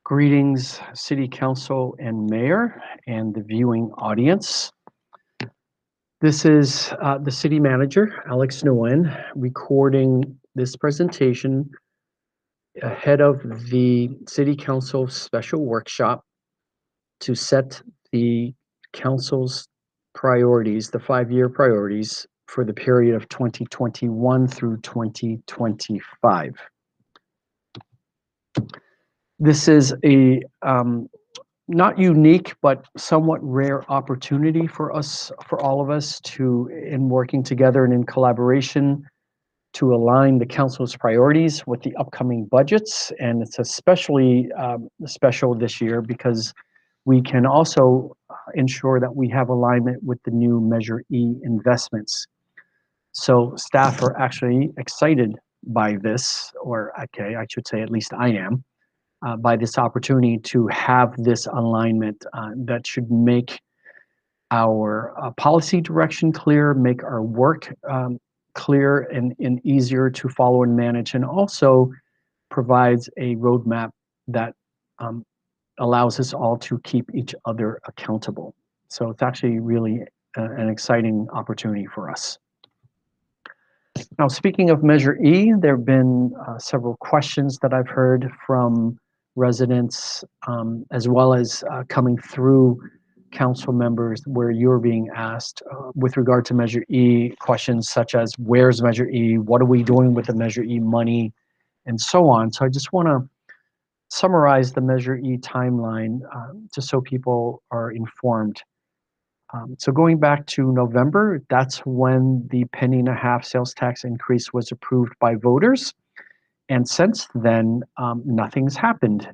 Greetings, City Council and Mayor and the viewing audience. This is the City Manager, Alex Nguyen, recording this presentation ahead of the City Council special workshop to set the Council's priorities, the 5-year priorities for the period of 2021 through 2025. This is a not unique, but somewhat rare opportunity for us, for all of us to, in working together and in collaboration, to align the council's priorities with the upcoming budgets. And it's especially special this year because we can also ensure that we have alignment with the new Measure E investments. So staff are actually excited by this, or okay, I should say at least I am, by this opportunity to have this alignment that should make our policy direction clear, make our work clear and easier to follow and manage, and also provides a roadmap that allows us all to keep each other accountable. So it's actually really an exciting opportunity for us. Now, speaking of Measure E, there have been several questions that I've heard from residents, as well as coming through council members where you're being asked with regard to Measure E, questions such as where's Measure E, what are we doing with the Measure E money, and so on. So I just want to summarize the Measure E timeline just so people are informed. So going back to November, that's when the penny-and-a-half sales tax increase was approved by voters. And since then, nothing's happened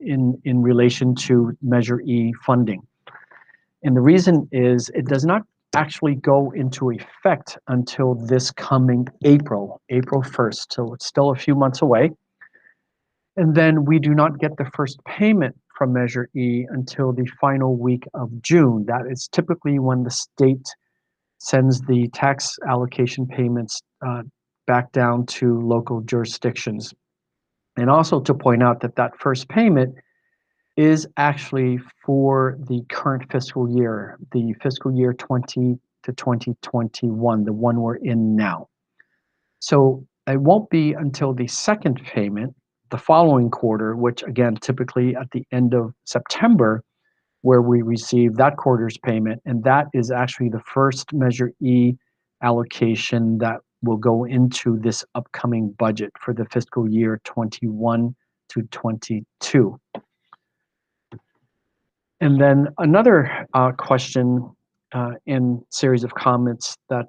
in relation to Measure E funding. And the reason is it does not actually go into effect until this coming April 1st. So it's still a few months away. And then we do not get the first payment from Measure E until the final week of June. That is typically when the state sends the tax allocation payments back down to local jurisdictions. And also to point out that that first payment is actually for the current fiscal year, the fiscal year 20 to 2021, the one we're in now. So it won't be until the second payment, the following quarter, which again, typically at the end of September, where we receive that quarter's payment. And that is actually the first Measure E allocation that will go into this upcoming budget for the fiscal year 21 to 22. And then another question in series of comments that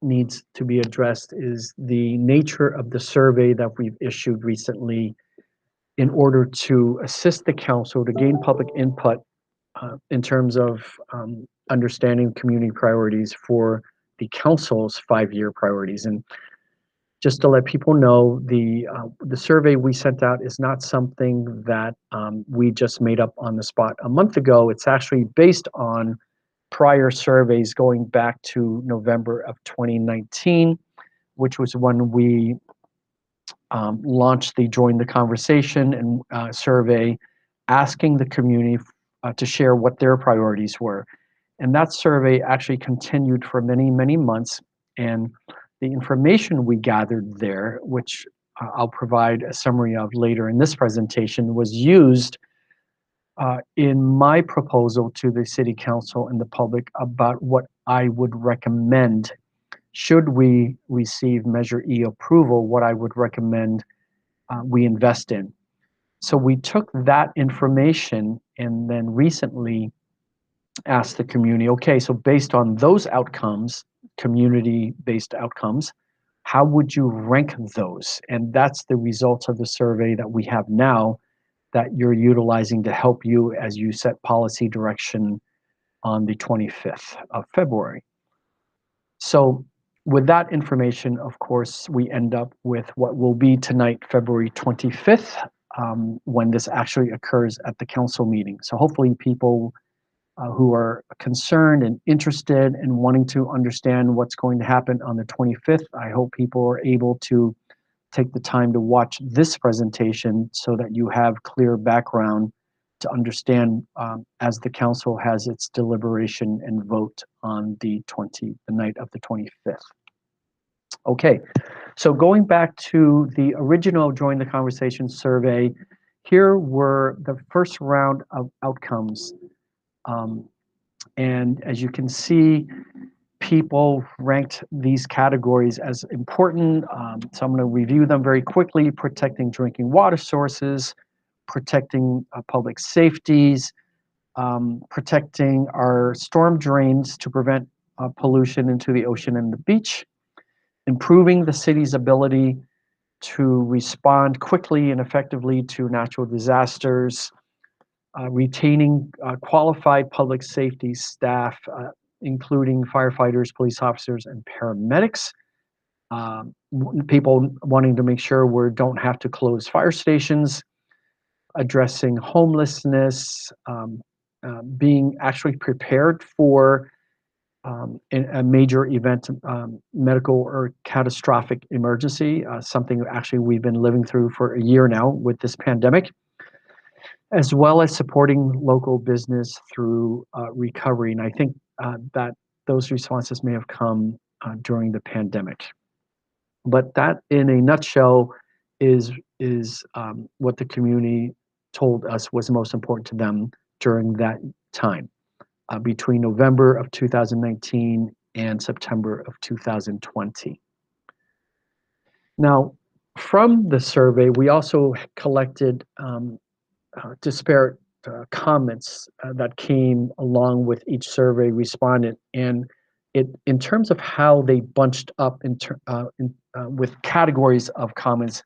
needs to be addressed is the nature of the survey that we've issued recently in order to assist the council to gain public input in terms of understanding community priorities for the council's 5-year priorities. And just to let people know, the survey we sent out is not something that we just made up on the spot a month ago. It's actually based on prior surveys going back to November of 2019, which was when we launched the Join the Conversation and survey, asking the community to share what their priorities were. And that survey actually continued for many, many months. And the information we gathered there, which I'll provide a summary of later in this presentation, was used in my proposal to the City Council and the public about what I would recommend should we receive Measure E approval, what I would recommend we invest in. So we took that information and then recently asked the community, okay, so based on those outcomes, community-based outcomes, how would you rank those? And that's the results of the survey that we have now that you're utilizing to help you as you set policy direction on the 25th of February. So with that information, of course, we end up with what will be tonight, February 25th, when this actually occurs at the council meeting. So hopefully people who are concerned and interested and wanting to understand what's going to happen on the 25th, I hope people are able to take the time to watch this presentation so that you have clear background to understand as the council has its deliberation and vote on the night of the 25th. Okay, so going back to the original Join the Conversation survey, here were the first round of outcomes. And as you can see, people ranked these categories as important. So I'm going to review them very quickly: protecting drinking water sources, protecting public safeties, protecting our storm drains to prevent pollution into the ocean and the beach, improving the city's ability to respond quickly and effectively to natural disasters, retaining qualified public safety staff, including firefighters, police officers, and paramedics. People wanting to make sure we don't have to close fire stations, addressing homelessness, being actually prepared for a major event, medical or catastrophic emergency, something actually we've been living through for a year now with this pandemic, as well as supporting local business through recovery. And I think that those responses may have come during the pandemic. But that, in a nutshell, is what the community told us was most important to them during that time, between November of 2019 and September of 2020. Now, from the survey, we also collected disparate comments that came along with each survey respondent, and in terms of how they bunched up with categories of comments,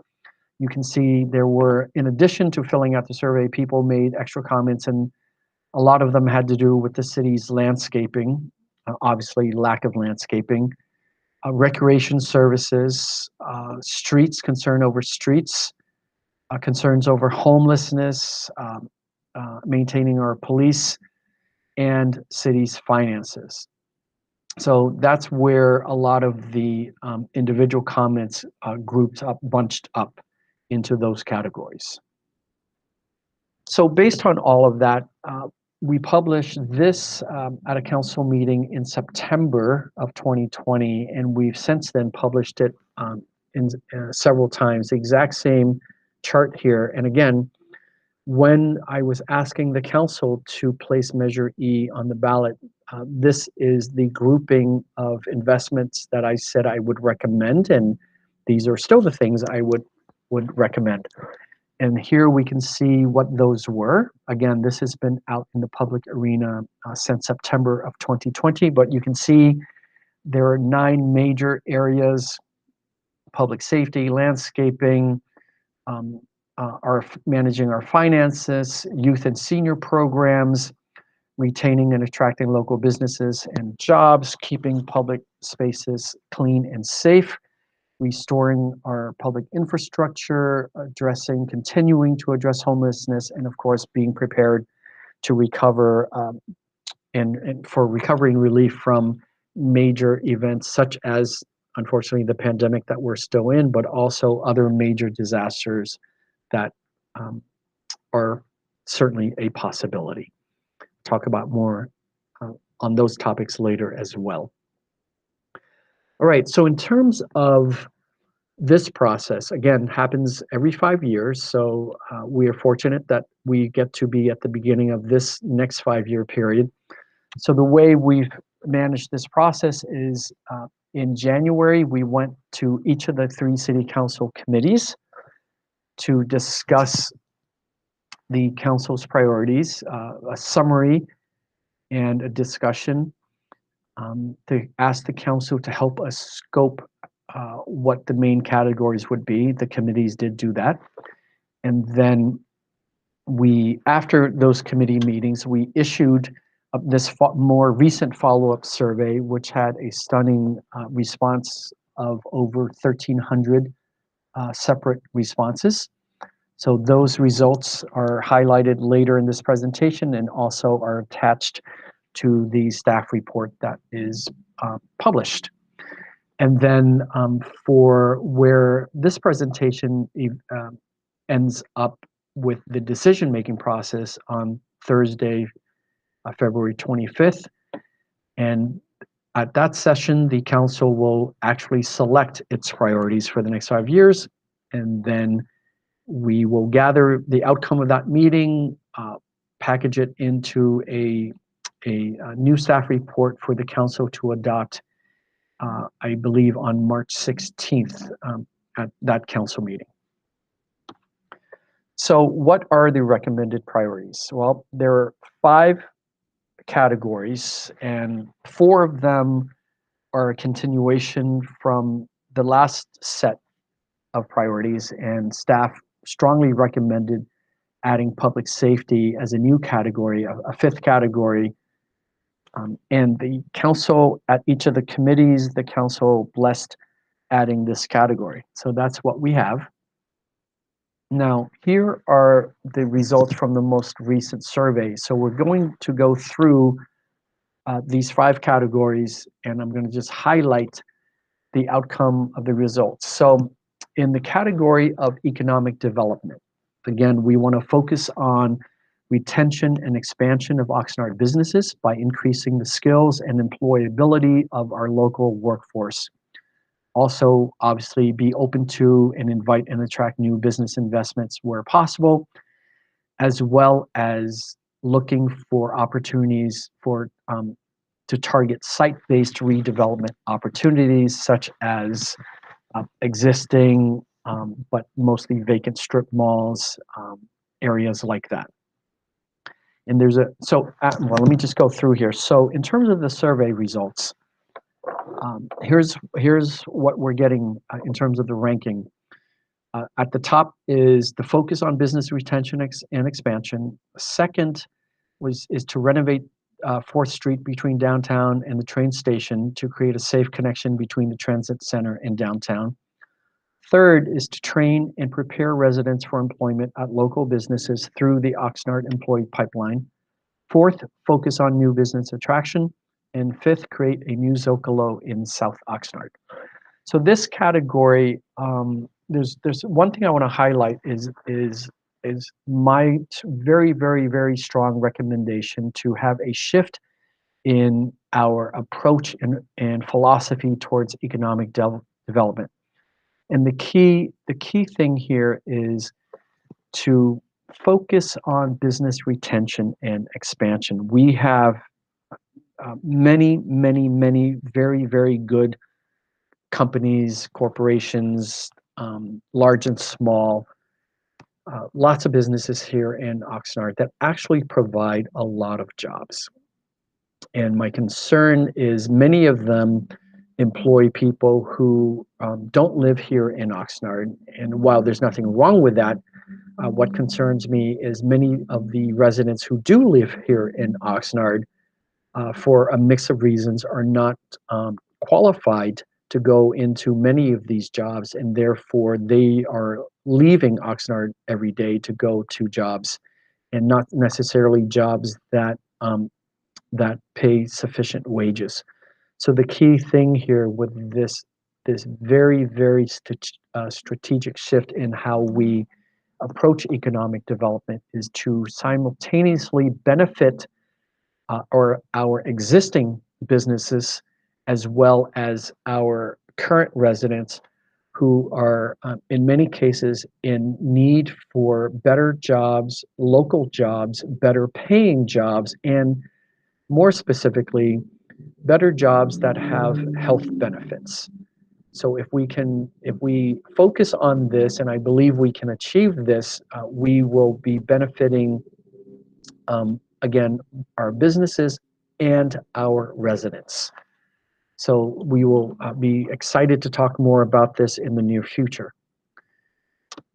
you can see there were, in addition to filling out the survey, people made extra comments, and a lot of them had to do with the city's landscaping, obviously lack of landscaping, recreation services, streets, concern over streets, concerns over homelessness, maintaining our police, and city's finances. So that's where a lot of the individual comments grouped up, bunched up into those categories. So based on all of that, we published this at a council meeting in September of 2020, and we've since then published it several times, the exact same chart here. And again, when I was asking the council to place Measure E on the ballot, this is the grouping of investments that I said I would recommend, and these are still the things I would recommend. And here we can see what those were. Again, this has been out in the public arena since September of 2020, but you can see there are 9 major areas: public safety, landscaping, managing our finances, youth and senior programs, retaining and attracting local businesses and jobs, keeping public spaces clean and safe, restoring our public infrastructure, continuing to address homelessness, and of course, being prepared to recover and for recovery and relief from major events such as, unfortunately, the pandemic that we're still in, but also other major disasters that are certainly a possibility. Talk about more on those topics later as well. All right, so in terms of this process, again, happens every 5 years, so we are fortunate that we get to be at the beginning of this next 5-year period. So the way we've managed this process is in January, we went to each of the 3 city council committees to discuss the council's priorities, a summary and a discussion, to ask the council to help us scope what the main categories would be. The committees did do that. And then after those committee meetings, we issued this more recent follow-up survey, which had a stunning response of over 1,300 separate responses. So those results are highlighted later in this presentation and also are attached to the staff report that is published. And then for where this presentation ends up with the decision-making process on Thursday, February 25th. And at that session, the council will actually select its priorities for the next 5 years. And then we will gather the outcome of that meeting, package it into a new staff report for the council to adopt, I believe, on March 16th at that council meeting. So what are the recommended priorities? Well, there are 5 categories, and 4 of them are a continuation from the last set of priorities, and staff strongly recommended adding public safety as a new category, a 5th category. And the council, at each of the committees, the council blessed adding this category. So that's what we have. Now, here are the results from the most recent survey. So we're going to go through these 5 categories, and I'm going to just highlight the outcome of the results. So in the category of economic development, again, we want to focus on retention and expansion of Oxnard businesses by increasing the skills and employability of our local workforce. Also, obviously, be open to and invite and attract new business investments where possible, as well as looking for opportunities for to target site-based redevelopment opportunities, such as existing but mostly vacant strip malls, areas like that. And there's well, let me just go through here. So in terms of the survey results, here's what we're getting in terms of the ranking. At the top is the focus on business retention and expansion. Second is to renovate 4th Street between downtown and the train station to create a safe connection between the transit center and downtown. Third is to train and prepare residents for employment at local businesses through the Oxnard Employee Pipeline. 4th, focus on new business attraction. And 5th, create a new Zocalo in South Oxnard. So this category, there's one thing I want to highlight is my very, very, very strong recommendation to have a shift in our approach and philosophy towards economic development. And the key thing here is to focus on business retention and expansion. We have many, many, many very, very good companies, corporations, large and small, lots of businesses here in Oxnard that actually provide a lot of jobs. And my concern is many of them employ people who don't live here in Oxnard. And while there's nothing wrong with that, what concerns me is many of the residents who do live here in Oxnard, for a mix of reasons, are not qualified to go into many of these jobs, and therefore they are leaving Oxnard every day to go to jobs, and not necessarily jobs that that pay sufficient wages. So the key thing here with this very, very strategic shift in how we approach economic development is to simultaneously benefit our existing businesses as well as our current residents who are in many cases in need for better jobs, local jobs, better paying jobs, and more specifically, better jobs that have health benefits. So if we focus on this, and I believe we can achieve this, we will be benefiting, again, our businesses and our residents. So we will be excited to talk more about this in the near future.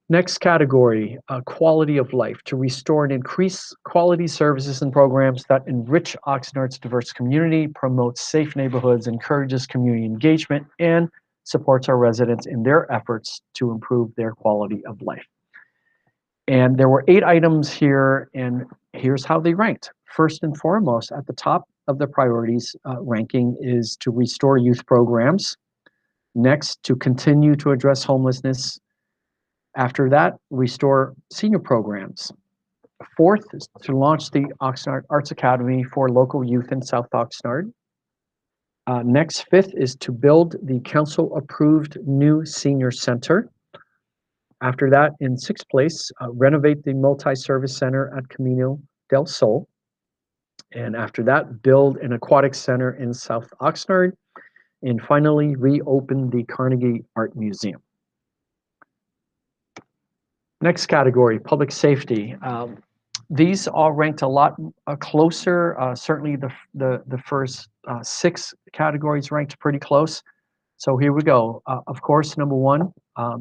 Next category, quality of life, to restore and increase quality services and programs that enrich Oxnard's diverse community, promotes safe neighborhoods, encourages community engagement, and supports our residents in their efforts to improve their quality of life. And there were 8 items here, and here's how they ranked. First and foremost, at the top of the priorities ranking is to restore youth programs. Next, to continue to address homelessness. After that, restore senior programs. Fourth is to launch the Oxnard Arts Academy for local youth in South Oxnard. Next, fifth is to build the council-approved new senior center. After that, in sixth place, renovate the multi-service center at Camino del Sol. And after that, build an aquatic center in South Oxnard. And finally, reopen the Carnegie Art Museum. Next category, public safety. These all ranked a lot closer. Certainly the first six categories ranked pretty close. So here we go. Of course, number one,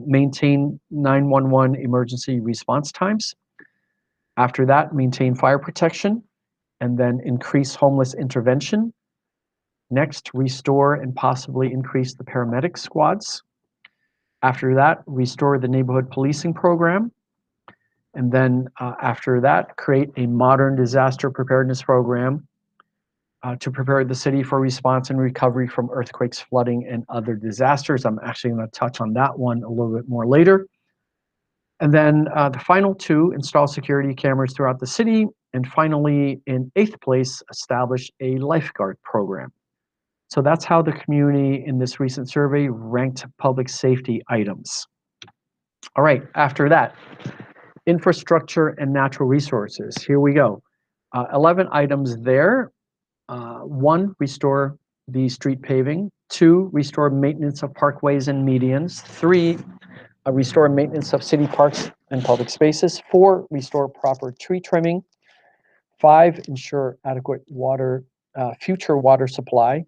maintain 911 emergency response times. After that, maintain fire protection, and then increase homeless intervention. Next, restore and possibly increase the paramedic squads. After that, restore the neighborhood policing program. And then after that, create a modern disaster preparedness program to prepare the city for response and recovery from earthquakes, flooding, and other disasters. I'm actually going to touch on that one a little bit more later. And then the final two, install security cameras throughout the city. And finally, in eighth place, establish a lifeguard program. So that's how the community in this recent survey ranked public safety items. All right, after that, infrastructure and natural resources. Here we go. 11 items there. One, restore the street paving. Two, restore maintenance of parkways and medians. Three, restore maintenance of city parks and public spaces. Four, restore proper tree trimming. Five, ensure adequate future water supply.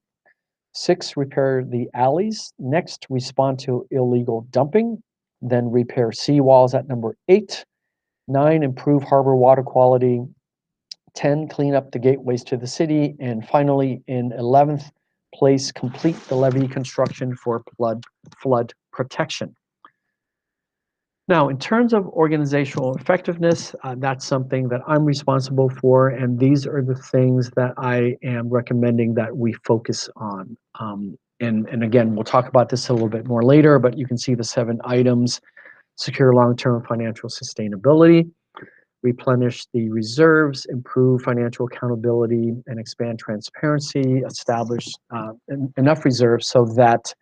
Six, repair the alleys. Next, respond to illegal dumping. Then repair seawalls at number 8. 9, improve harbor water quality. 10, clean up the gateways to the city. And finally, in 11th place, complete the levee construction for flood protection. Now, in terms of organizational effectiveness, that's something that I'm responsible for, and these are the things that I am recommending that we focus on. And again, we'll talk about this a little bit more later, but you can see the 7 items: secure long-term financial sustainability, replenish the reserves, improve financial accountability, and expand transparency, establish enough reserves so that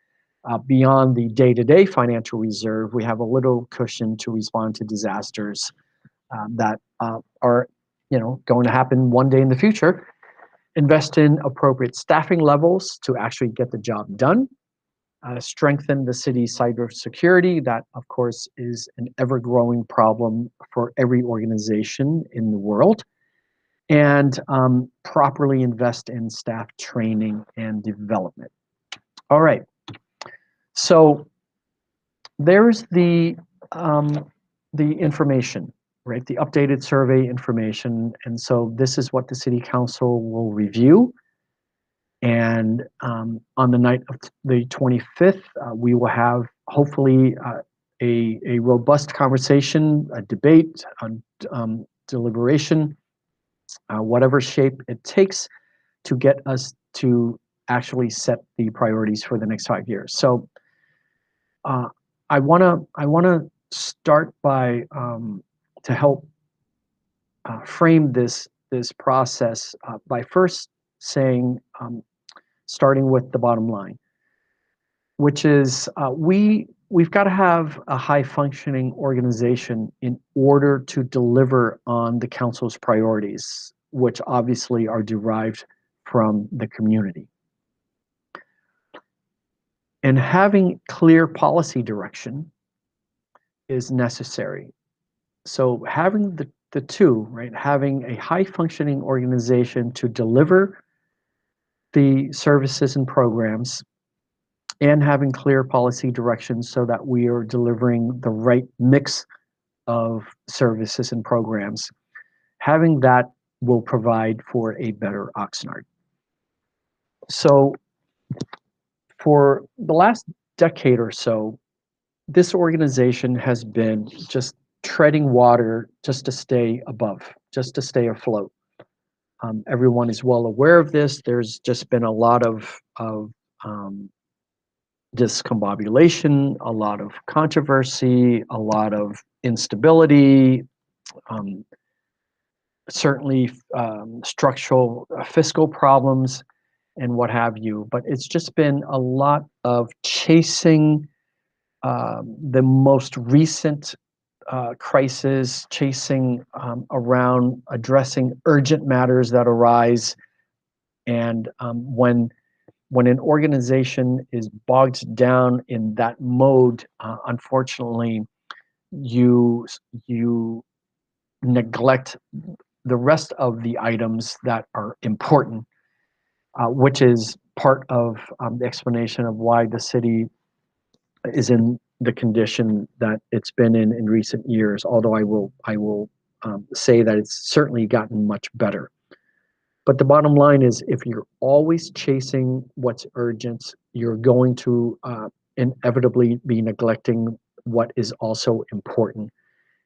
beyond the day-to-day financial reserve, we have a little cushion to respond to disasters that are, going to happen one day in the future. Invest in appropriate staffing levels to actually get the job done. Strengthen the city's cybersecurity. That, of course, is an ever-growing problem for every organization in the world. And properly invest in staff training and development. All right. So there's the information, right? The updated survey information. And so this is what the city council will review. And on the night of the 25th, we will have hopefully a robust conversation, a debate, deliberation, whatever shape it takes to get us to actually set the priorities for the next 5 years. So I wanna start by to help frame this process by first saying, starting with the bottom line, which is we've got to have a high functioning organization in order to deliver on the council's priorities, which obviously are derived from the community. And having clear policy direction is necessary. So having the two, right? Having a high functioning organization to deliver the services and programs, and having clear policy directions so that we are delivering the right mix of services and programs. Having that will provide for a better Oxnard. So for the last decade or so, this organization has been just treading water just to stay above, just to stay afloat. Everyone is well aware of this. There's just been a lot of discombobulation, a lot of controversy, a lot of instability, um, certainly structural fiscal problems and what have you. But it's just been a lot of chasing the most recent crisis, chasing around addressing urgent matters that arise. And when an organization is bogged down in that mode, unfortunately, you you neglect the rest of the items that are important, which is part of the explanation of why the city is in the condition that it's been in recent years. Although I will say that it's certainly gotten much better. But the bottom line is, if you're always chasing what's urgent, you're going to inevitably be neglecting what is also important.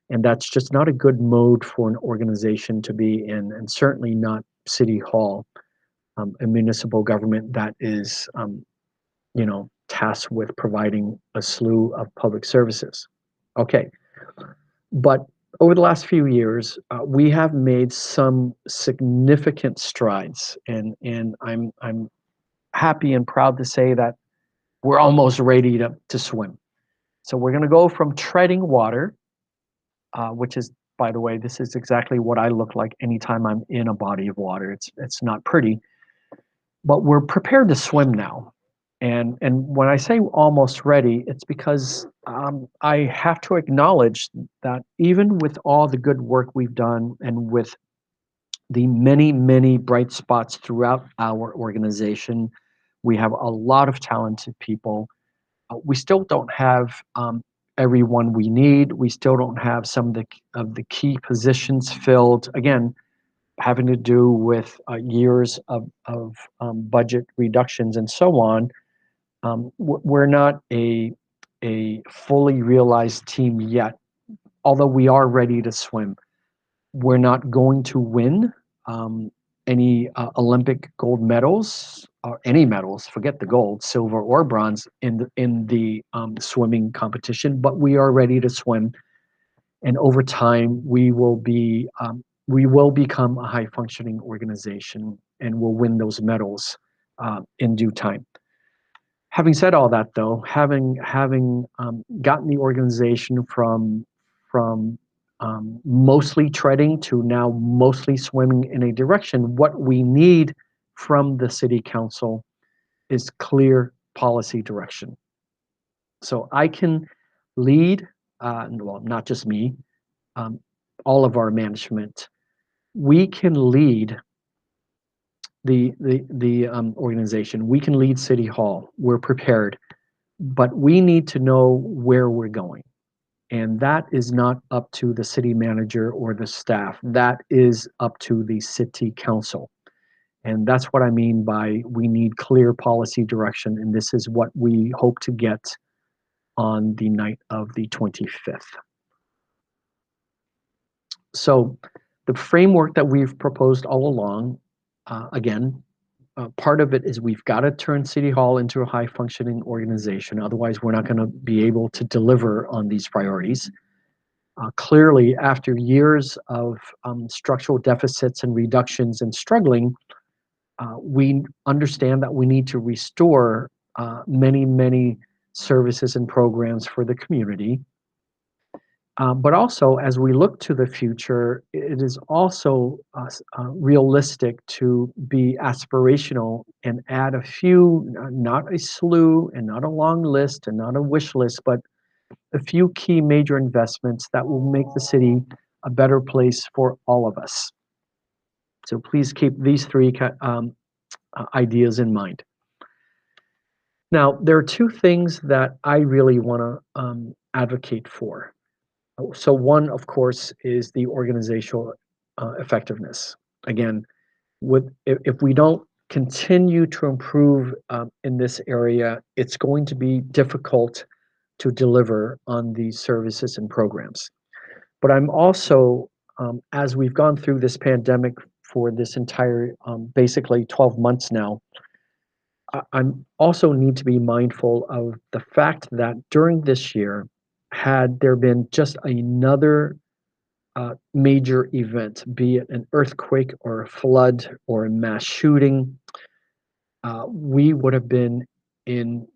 And that's just not a good mode for an organization to be in, and certainly not City Hall, a municipal government that is, tasked with providing a slew of public services. Okay, but over the last few years, we have made some significant strides, and I'm happy and proud to say that we're almost ready to swim. So we're going to go from treading water, which is, by the way, this is exactly what I look like anytime I'm in a body of water. It's not pretty, but we're prepared to swim now. And when I say almost ready, it's because I have to acknowledge that even with all the good work we've done and with the many, many bright spots throughout our organization, we have a lot of talented people. We still don't have everyone we need. We still don't have some of the key positions filled. Again, having to do with years of budget reductions and so on. We're not a fully realized team yet, although we are ready to swim. We're not going to win any Olympic gold medals or any medals. Forget the gold, silver, or bronze in the swimming competition. But we are ready to swim, and over time we will become a high functioning organization, and we'll win those medals in due time. Having said all that, though, having gotten the organization from mostly treading to now mostly swimming in a direction, what we need from the city council is clear policy direction. So I can lead, well, not just me, um, all of our management. We can lead the organization. We can lead City Hall. We're prepared, but we need to know where we're going. And that is not up to the city manager or the staff. That is up to the city council. And that's what I mean by we need clear policy direction. And this is what we hope to get on the night of the 25th. So the framework that we've proposed all along, again, part of it is we've got to turn City Hall into a high functioning organization. Otherwise, we're not going to be able to deliver on these priorities. Clearly, after years of structural deficits and reductions and struggling, we understand that we need to restore many, many services and programs for the community. But also, as we look to the future, it is also realistic to be aspirational and add a few, not a slew and not a long list and not a wish list, but a few key major investments that will make the city a better place for all of us. So please keep these three ideas in mind. Now, there are two things that I really want to advocate for. So one, of course, is the organizational effectiveness. Again, if we don't continue to improve in this area, it's going to be difficult to deliver on these services and programs. But I'm also, as we've gone through this pandemic for this entire basically 12 months now, I'm also need to be mindful of the fact that during this year, had there been just another major event, be it an earthquake or a flood or a mass shooting, we would have been in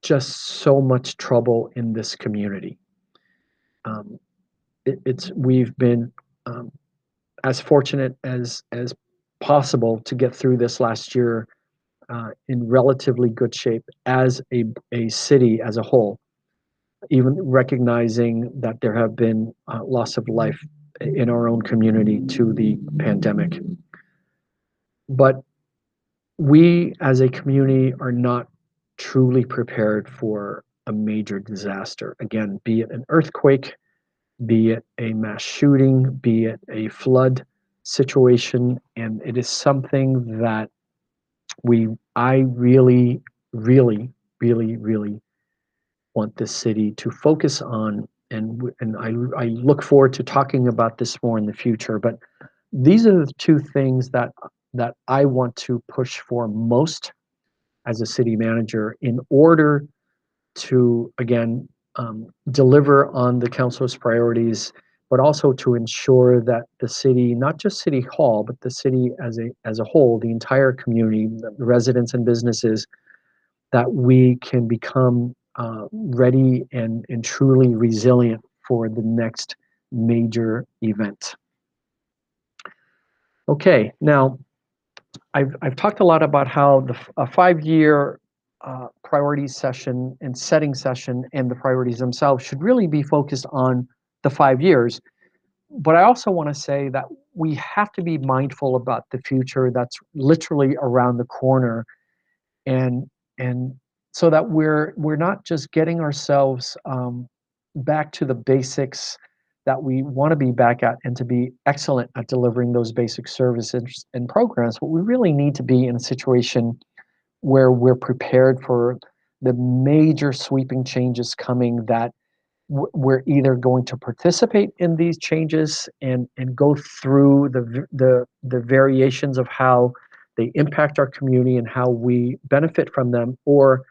just so much trouble in this community. Um, it's we've been um, as fortunate as possible to get through this last year in relatively good shape as a city as a whole, even recognizing that there have been loss of life in our own community to the pandemic. But we as a community are not truly prepared for a major disaster. Again, be it an earthquake, be it a mass shooting, be it a flood situation. And it is something that I really, really, really, really want this city to focus on. And I look forward to talking about this more in the future. But these are the two things that I want to push for most as a city manager in order to, again, deliver on the council's priorities, but also to ensure that the city, not just City Hall, but the city as a whole, the entire community, the residents and businesses, that we can become ready and truly resilient for the next major event. Okay, now I've talked a lot about how a 5-year priorities session and setting session and the priorities themselves should really be focused on the 5 years. But I also want to say that we have to be mindful about the future that's literally around the corner, and and so that we're not just getting ourselves back to the basics that we want to be back at and to be excellent at delivering those basic services and programs, but we really need to be in a situation where we're prepared for the major sweeping changes coming, that we're either going to participate in these changes and go through the variations of how they impact our community and how we benefit from them, or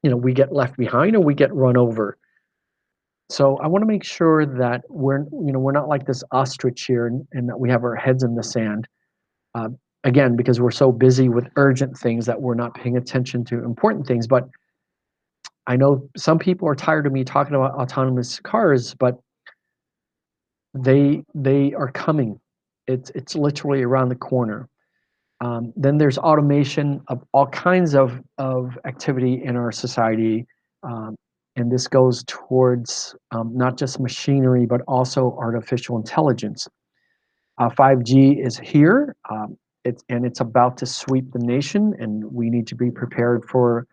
we get left behind or we get run over. So I want to make sure that we're not like this ostrich here, and that we have our heads in the sand. Uh, Again, because we're so busy with urgent things that we're not paying attention to important things. But I know some people are tired of me talking about autonomous cars, but they are coming. It's literally around the corner. Then there's automation of all kinds of activity in our society, um, and this goes towards not just machinery but also artificial intelligence. 5G is here. It's about to sweep the nation, and we need to be prepared for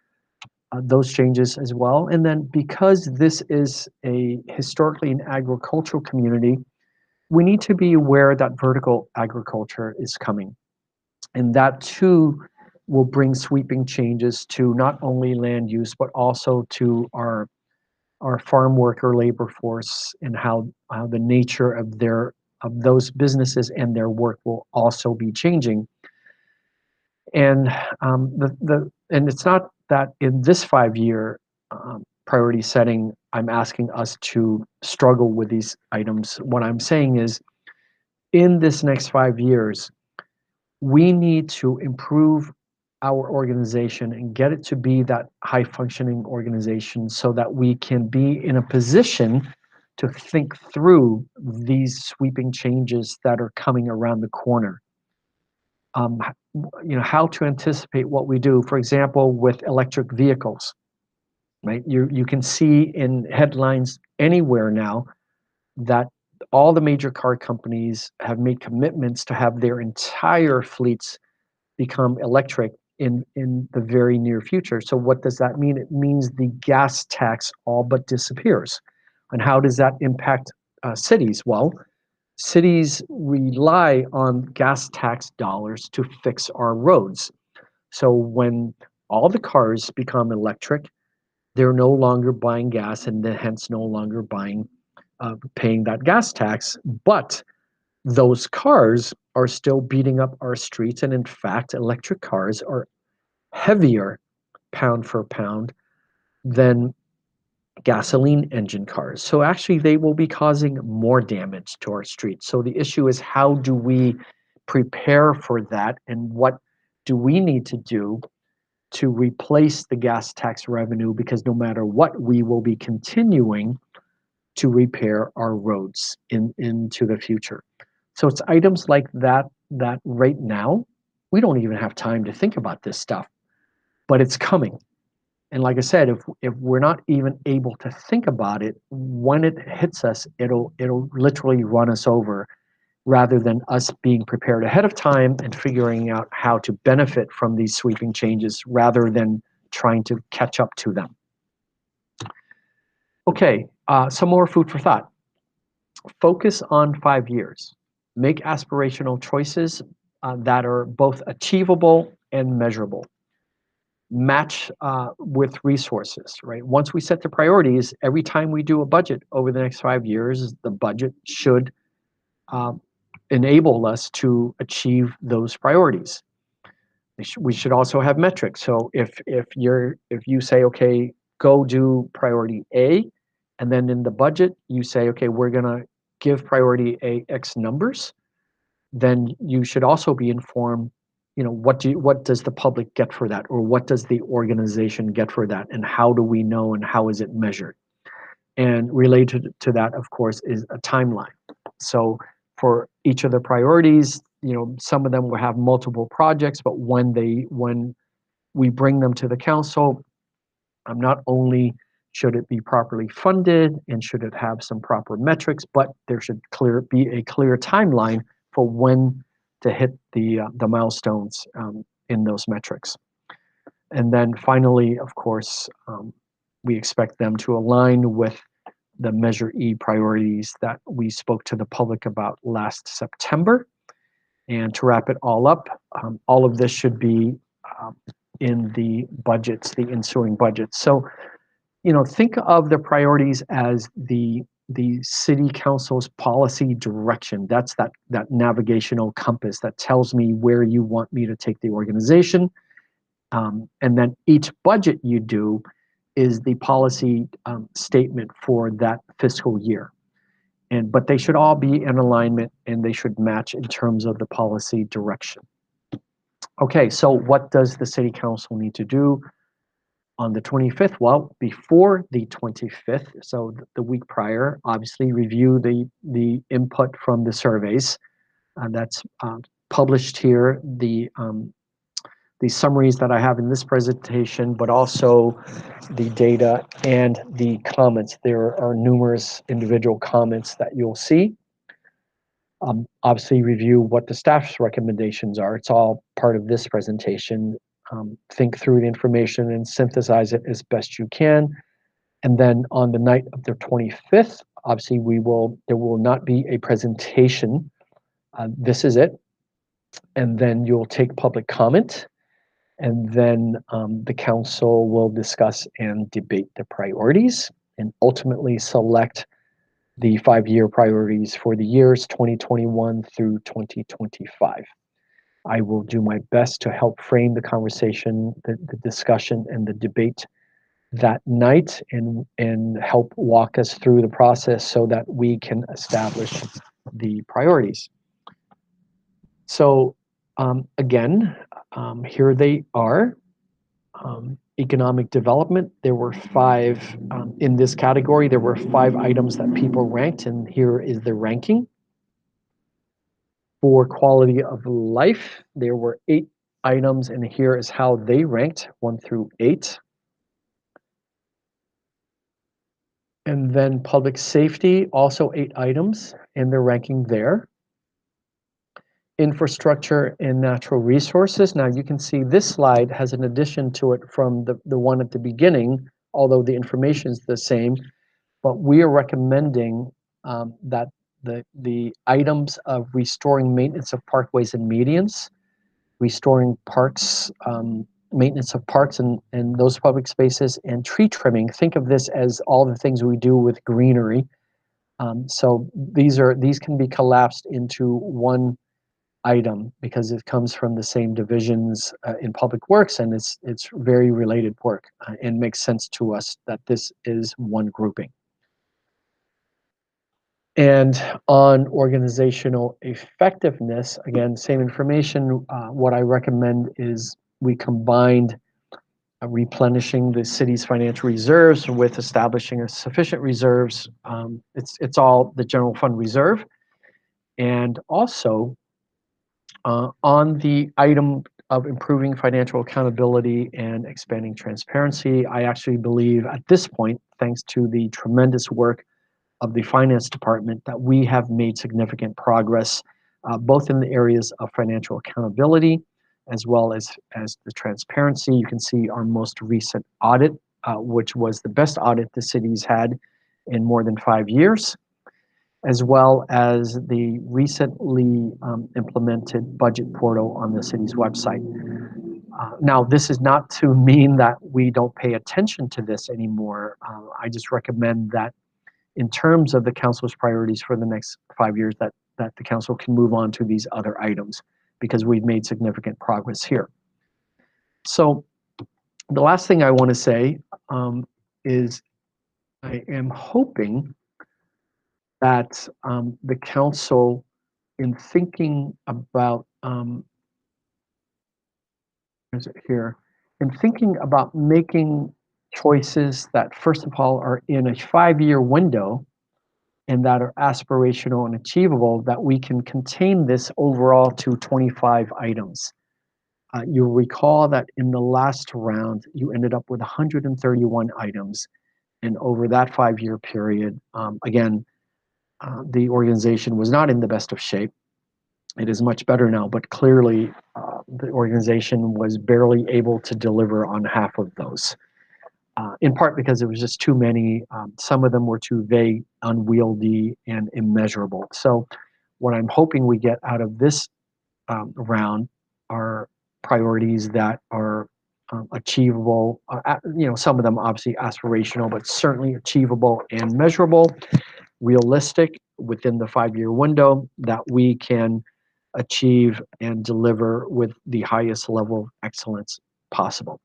those changes as well. And then, because this is a historically an agricultural community, we need to be aware that vertical agriculture is coming, and that too will bring sweeping changes to not only land use but also to our farm worker labor force, and how the nature of those businesses and their work will also be changing. And and it's not that in this 5-year priority setting I'm asking us to struggle with these items. What I'm saying is, in this next 5 years, we need to improve our organization and get it to be that high functioning organization, so that we can be in a position to think through these sweeping changes that are coming around the corner. um, how to anticipate what we do, for example, with electric vehicles, right? You can see in headlines anywhere now that all the major car companies have made commitments to have their entire fleets become electric in the very near future. So what does that mean? It means the gas tax all but disappears. And how does that impact cities? Well, cities rely on gas tax dollars to fix our roads. So when all the cars become electric, they're no longer buying gas, and hence no longer paying that gas tax. But those cars are still beating up our streets, and in fact, electric cars are heavier pound for pound than gasoline engine cars. So actually, they will be causing more damage to our streets. So the issue is, how do we prepare for that, and what do we need to do to replace the gas tax revenue? Because no matter what, we will be continuing to repair our roads into the future. So it's items like that that right now we don't even have time to think about this stuff, but it's coming. And like I said, if we're not even able to think about it, when it hits us, it'll literally run us over, rather than us being prepared ahead of time and figuring out how to benefit from these sweeping changes rather than trying to catch up to them. Okay, some more food for thought. Focus on 5 years. Make aspirational choices that are both achievable and measurable. Match with resources, right? Once we set the priorities, every time we do a budget over the next 5 years, the budget should um, enable us to achieve those priorities. We should also have metrics. So if you say, okay, go do priority A, and then in the budget you say, okay, we're gonna give priority A X numbers, then you should also be informed, what does the public get for that, or what does the organization get for that, and how do we know, and how is it measured? And related to that, of course, is a timeline. So for each of the priorities, some of them will have multiple projects, but when we bring them to the council, not only should it be properly funded and should it have some proper metrics, but there should be a clear timeline for when to hit the milestones in those metrics. And then finally, of course, we expect them to align with the Measure E priorities that we spoke to the public about last September. And to wrap it all up, all of this should be in the budgets, the ensuing budgets. So, think of the priorities as the city council's policy direction. That's that navigational compass that tells me where you want me to take the organization. And then each budget you do is the policy statement for that fiscal year. But they should all be in alignment, and they should match in terms of the policy direction. Okay, so what does the city council need to do on the 25th? Well, before the 25th, so the week prior, obviously review the input from the surveys. That's published here. The summaries that I have in this presentation, but also the data and the comments. There are numerous individual comments that you'll see. Obviously, review what the staff's recommendations are. It's all part of this presentation. Think through the information and synthesize it as best you can. And then on the night of the 25th, obviously, there will not be a presentation. This is it. And then you'll take public comment. And then the council will discuss and debate the priorities and ultimately select the 5-year priorities for the years 2021 through 2025. I will do my best to help frame the conversation, the discussion, and the debate that night, and help walk us through the process so that we can establish the priorities. So again, here they are. Economic development, there were 5 in this category. There were 5 items that people ranked, and here is the ranking. For quality of life, there were 8 items, and here is how they ranked, 1 through 8. And then public safety, also 8 items, and they're ranking there. Infrastructure and natural resources. Now you can see this slide has an addition to it from the one at the beginning, although the information is the same, but we are recommending that the items of restoring maintenance of parkways and medians, restoring parks, maintenance of parks and those public spaces, and tree trimming. Think of this as all the things we do with greenery. So these can be collapsed into one item because it comes from the same divisions in public works, and it's very related work, and makes sense to us that this is one grouping. And on organizational effectiveness, again, same information. What I recommend is we combined replenishing the city's financial reserves with establishing a sufficient reserves. It's all the general fund reserve. And also on the item of improving financial accountability and expanding transparency, I actually believe at this point, thanks to the tremendous work of the finance department, that we have made significant progress, both in the areas of financial accountability as well as the transparency. You can see our most recent audit, which was the best audit the city's had in more than 5 years, as well as the recently implemented budget portal on the city's website. Now, this is not to mean that we don't pay attention to this anymore. I just recommend that in terms of the council's priorities for the next 5 years, that the council can move on to these other items because we've made significant progress here. So the last thing I want to say is I am hoping that the council, in thinking about, where is it here? In thinking about making choices that, first of all, are in a 5-year window and that are aspirational and achievable, that we can contain this overall to 25 items. You'll recall that in the last round, you ended up with 131 items. And over that 5-year period, again, the organization was not in the best of shape. It is much better now, but clearly the organization was barely able to deliver on half of those. In part because it was just too many. Some of them were too vague, unwieldy, and immeasurable. So what I'm hoping we get out of this round are priorities that are achievable. Some of them obviously aspirational, but certainly achievable and measurable, realistic within the 5-year window that we can achieve and deliver with the highest level of excellence possible.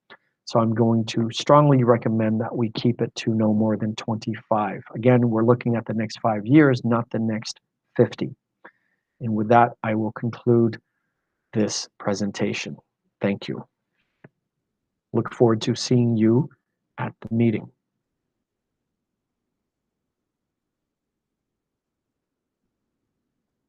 So I'm going to strongly recommend that we keep it to no more than 25. Again, we're looking at the next 5 years, not the next 50. And with that, I will conclude this presentation. Thank you. Look forward to seeing you at the meeting.